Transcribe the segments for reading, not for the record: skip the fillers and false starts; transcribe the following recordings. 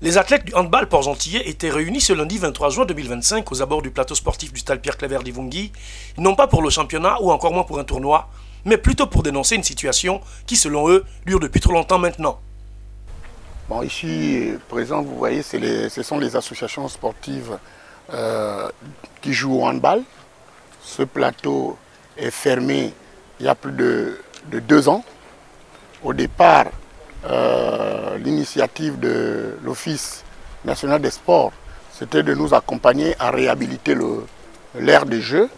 Les athlètes du handball port-gentillet étaient réunis ce lundi 23 juin 2025 aux abords du plateau sportif du stade Pierre-Claver d'Ivungui, non pas pour le championnat ou encore moins pour un tournoi, mais plutôt pour dénoncer une situation qui, selon eux, dure depuis trop longtemps maintenant. Bon, ici, présent, vous voyez, ce sont les associations sportives qui jouent au handball. Ce plateau est fermé il y a plus de 2 ans. Au départ, l'initiative de l'Office national des sports, c'était de nous accompagner à réhabiliter l'aire de jeu,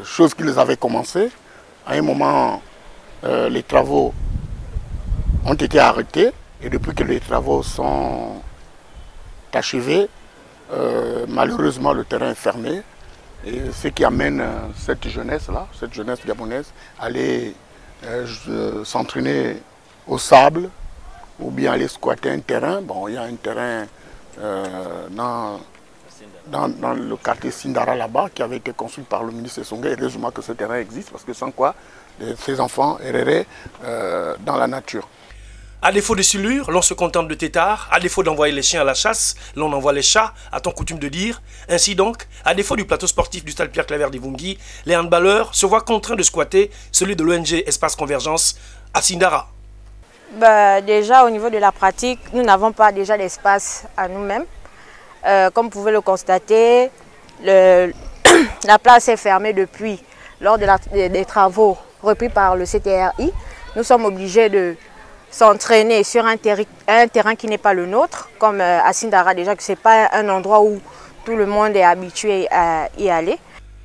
chose qu'ils avaient commencé. À un moment, les travaux ont été arrêtés et depuis que les travaux sont achevés, malheureusement le terrain est fermé. Et ce qui amène cette jeunesse-là, cette jeunesse gabonaise, à aller s'entraîner au sable ou bien aller squatter un terrain. Bon, il y a un terrain dans le quartier Sindara là-bas qui avait été construit par le ministre Songé. Heureusement que ce terrain existe parce que sans quoi ces enfants erreraient dans la nature. À défaut de silure, l'on se contente de tétards. À défaut d'envoyer les chiens à la chasse, l'on envoie les chats, a-t-on coutume de dire. Ainsi donc, à défaut du plateau sportif du stade Pierre-Claver d'Ivungui, les handballeurs se voient contraints de squatter celui de l'ONG Espace Convergence à Sindara. Déjà, au niveau de la pratique, nous n'avons pas déjà d'espace à nous-mêmes. Comme vous pouvez le constater, la place est fermée depuis lors des travaux repris par le CTRI. Nous sommes obligés de s'entraîner sur un terrain qui n'est pas le nôtre, comme à Sindara déjà, que ce n'est pas un endroit où tout le monde est habitué à y aller.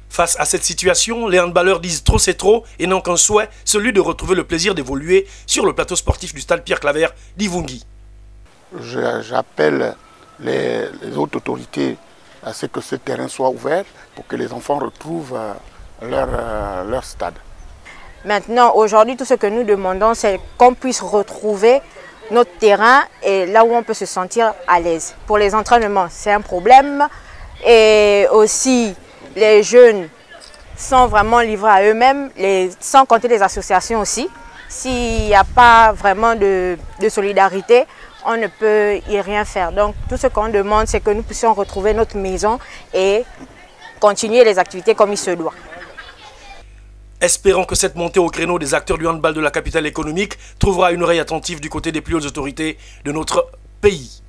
Face à cette situation, les handballeurs disent trop c'est trop et n'ont qu'un souhait, celui de retrouver le plaisir d'évoluer sur le plateau sportif du stade Pierre-Claver d'Ivungui. J'appelle les autres autorités à ce que ce terrain soit ouvert pour que les enfants retrouvent leur stade. Maintenant, aujourd'hui, tout ce que nous demandons, c'est qu'on puisse retrouver notre terrain et là où on peut se sentir à l'aise. Pour les entraînements, c'est un problème. Et aussi, les jeunes sont vraiment livrés à eux-mêmes, sans compter les associations aussi. S'il n'y a pas vraiment de solidarité, on ne peut y rien faire. Donc, tout ce qu'on demande, c'est que nous puissions retrouver notre maison et continuer les activités comme il se doit. Espérons que cette montée au créneau des acteurs du handball de la capitale économique trouvera une oreille attentive du côté des plus hautes autorités de notre pays.